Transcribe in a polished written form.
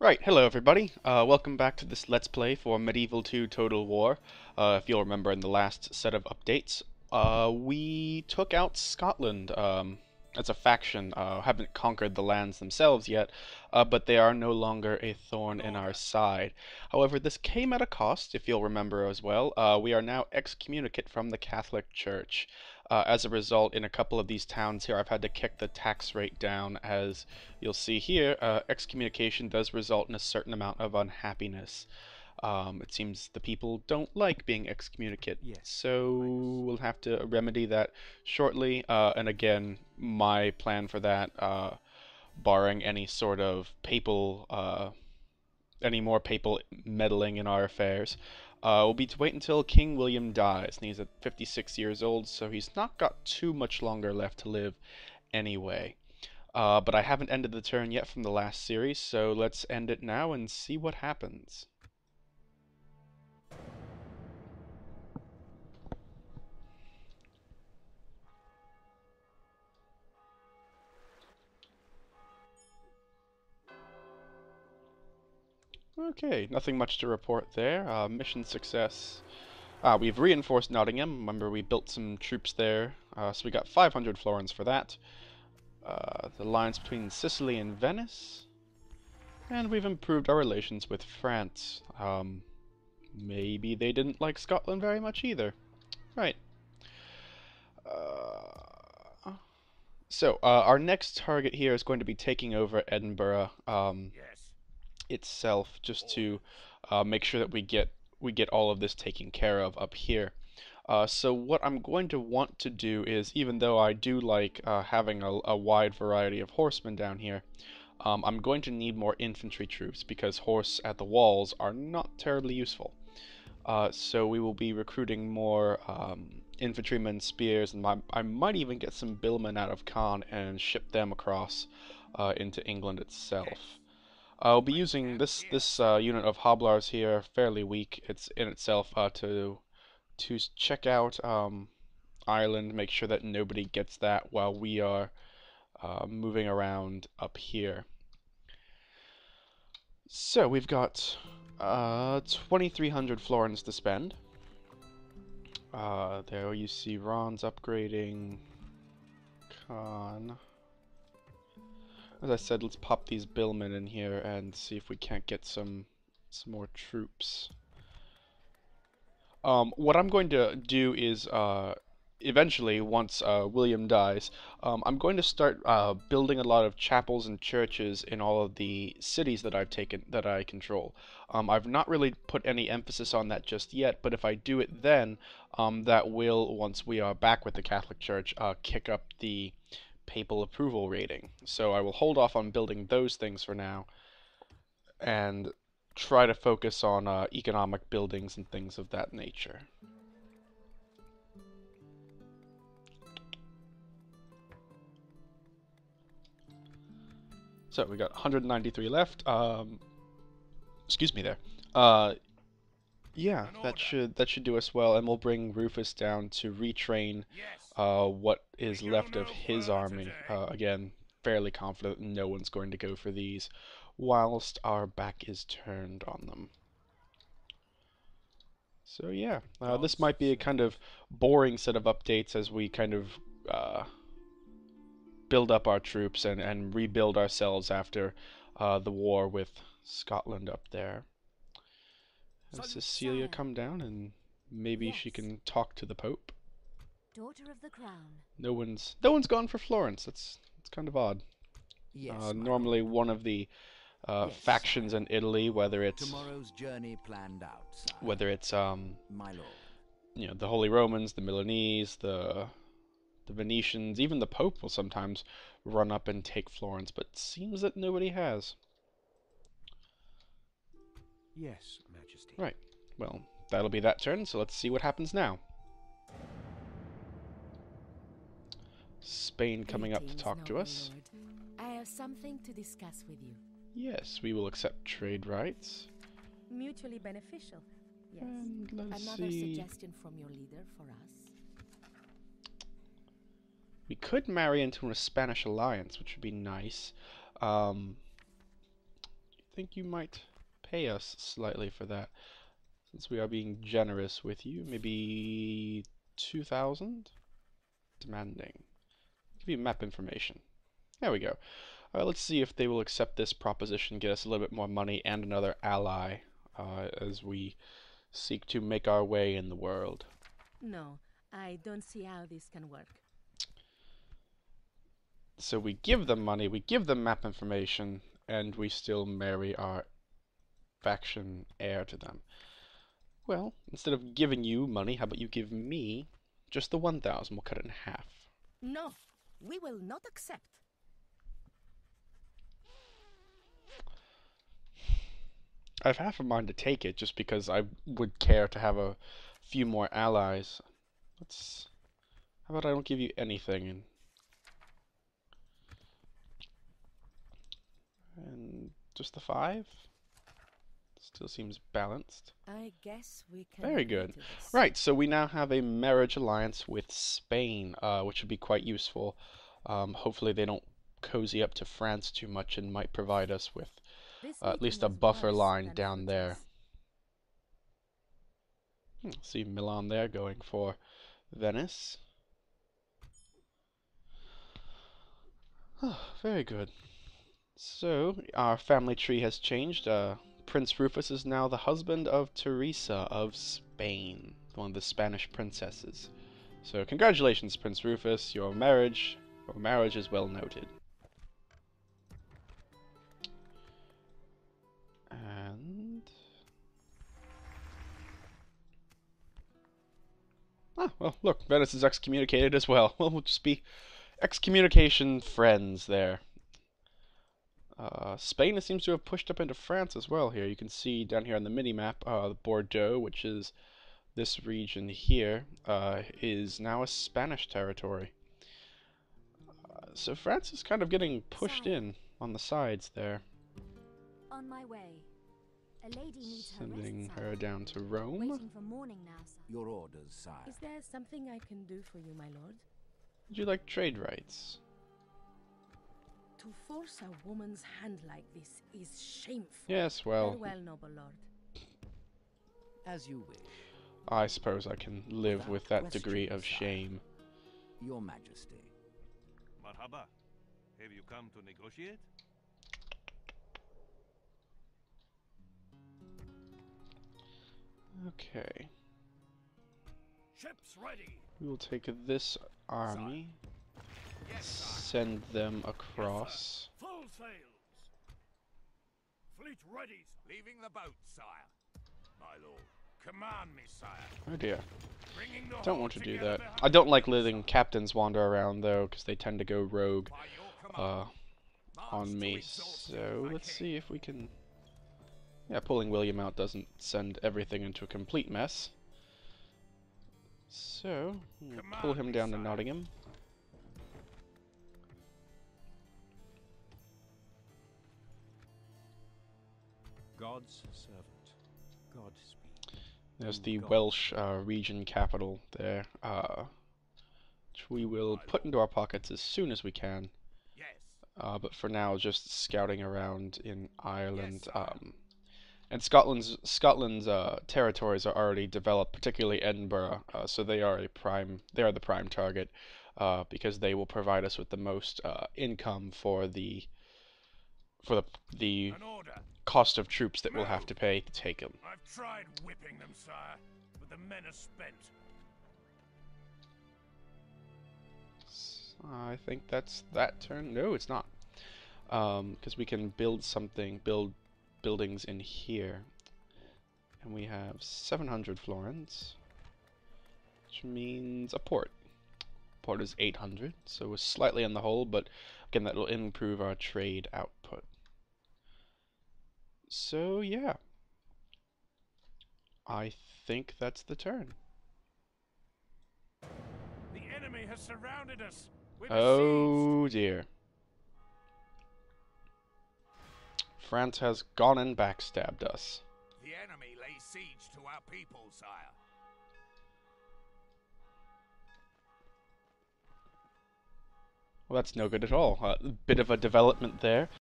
Right, hello everybody. Welcome back to this Let's Play for Medieval 2 Total War. If you'll remember in the last set of updates, we took out Scotland as a faction. Haven't conquered the lands themselves yet, but they are no longer a thorn in our side. However, this came at a cost, if you'll remember as well. We are now excommunicate from the Catholic Church. As a result, in a couple of these towns here, I've had to kick the tax rate down. As you'll see here, excommunication does result in a certain amount of unhappiness. It seems the people don't like being excommunicate, so we'll have to remedy that shortly. And again, my plan for that, barring any sort of papal, any more papal meddling in our affairs, will be to wait until King William dies, and he's at 56 years old, so he's not got too much longer left to live anyway. But I haven't ended the turn yet from the last series, so let's end it now and see what happens. Okay, nothing much to report there. Mission success. We've reinforced Nottingham. Remember, we built some troops there, so we got 500 florins for that. The lines between Sicily and Venice. And we've improved our relations with France. Maybe they didn't like Scotland very much either. Right. So, our next target here is going to be taking over Edinburgh itself, just to make sure that we get all of this taken care of up here. So what I'm going to want to do is, even though I do like having a wide variety of horsemen down here, I'm going to need more infantry troops because horse at the walls are not terribly useful. So we will be recruiting more infantrymen, spears, and I might even get some billmen out of Caen and ship them across into England itself. I'll be using this unit of Hoblars here, fairly weak. It's in itself to check out Ireland, make sure that nobody gets that while we are moving around up here. So we've got 2,300 florins to spend. There you see Ron's upgrading. Khan. As I said, let's pop these billmen in here and see if we can't get some more troops. What I'm going to do is, eventually, once William dies, I'm going to start building a lot of chapels and churches in all of the cities that I control. I've not really put any emphasis on that just yet, but if I do it then, that will, once we are back with the Catholic Church, kick up the papal approval rating. So I will hold off on building those things for now, and try to focus on economic buildings and things of that nature. So we got 193 left. Excuse me there. Yeah, that should do us well, and we'll bring Rufus down to retrain what is left of his army. Again, fairly confident no one's going to go for these whilst our back is turned on them. So yeah, this might be a kind of boring set of updates as we kind of build up our troops and rebuild ourselves after the war with Scotland up there. Has Cecilia come down, and maybe she can talk to the Pope? Daughter of the Crown. No one's gone for Florence. That's kind of odd. Yes, normally one of the factions in Italy, whether it's tomorrow's journey planned out, sire. whether it's My lord. you know, the Holy Romans, the Milanese, the Venetians, even the Pope will sometimes run up and take Florence, but it seems that nobody has. Yes, Majesty. Right. Well, that'll be that turn, so let's see what happens now. Spain coming up to talk to us. I have something to discuss with you. Yes, we will accept trade rights. Mutually beneficial. Yes. And let's Another see. suggestion from your leader for us. We could marry into a Spanish alliance, which would be nice. think you might pay us slightly for that, since we are being generous with you. Maybe 2,000? Demanding. Give you map information. There we go. Let's see if they will accept this proposition, get us a little bit more money and another ally as we seek to make our way in the world. No, I don't see how this can work. So we give them money, we give them map information, and we still marry our faction heir to them. Well, instead of giving you money, how about you give me just the 1,000? We'll cut it in half. No, we will not accept. I have half a mind to take it, just because I would care to have a few more allies. How about I don't give you anything, and just the 5? Still seems balanced. I guess we can. Very good. Right, so we now have a marriage alliance with Spain, which would be quite useful. Hopefully they don't cozy up to France too much and might provide us with at least a buffer line down there. See Milan there going for Venice. Oh, very good. So, our family tree has changed. Prince Rufus is now the husband of Teresa of Spain, one of the Spanish princesses. So, congratulations, Prince Rufus. Your marriage is well noted. And well, look, Venice is excommunicated as well. Well, we'll just be excommunication friends there. Spain seems to have pushed up into France as well here. You can see down here on the mini-map, Bordeaux, which is this region here, is now a Spanish territory. So France is kind of getting pushed in on the sides there. On my way. A lady needs Sending her her rest, down to Rome. waiting for morning now, sir. Your orders, sire. Is there something I can do for you, my lord? Would you like trade rights? To force a woman's hand like this is shameful. Yes, well, Farewell, noble lord. As you wish. I suppose I can live Without with that degree question, of sire. shame. Your Majesty. Marhaba. Have you come to negotiate? Okay. Ships ready. We will take this army, Yes, sire. send them across. Full sails. Fleet ready. Leaving the boat, sire. My lord. Command me, sire. Oh dear. Bringing the Don't whole want to do together that. behind I don't like me, letting sire. captains wander around though, because they tend to go rogue By your command. March on to me. exhaustion, So my let's king. see if we can. Yeah, pulling William out doesn't send everything into a complete mess. So we'll pull him down to Nottingham. God's servant. Godspeed. There's the God. Welsh region capital there, which we will put into our pockets as soon as we can. Yes. But for now, just scouting around in Ireland. Yes, sire. And Scotland's territories are already developed, particularly Edinburgh. So they are the prime target, because they will provide us with the most income for the An order. cost of troops that we'll have to pay to take them. I've tried whipping them, sire, but the men are spent. I think that's that turn. No, it's not. Because we can build buildings in here. And we have 700 florins, which means a port. Port is 800, so we're slightly in the hole, but again, that will improve our trade output. So, yeah. I think that's the turn. The enemy has surrounded us. We're Oh dear. France has gone and backstabbed us. besieged. The enemy lays siege to our people, sire. Well, that's no good at all. A bit of a development there.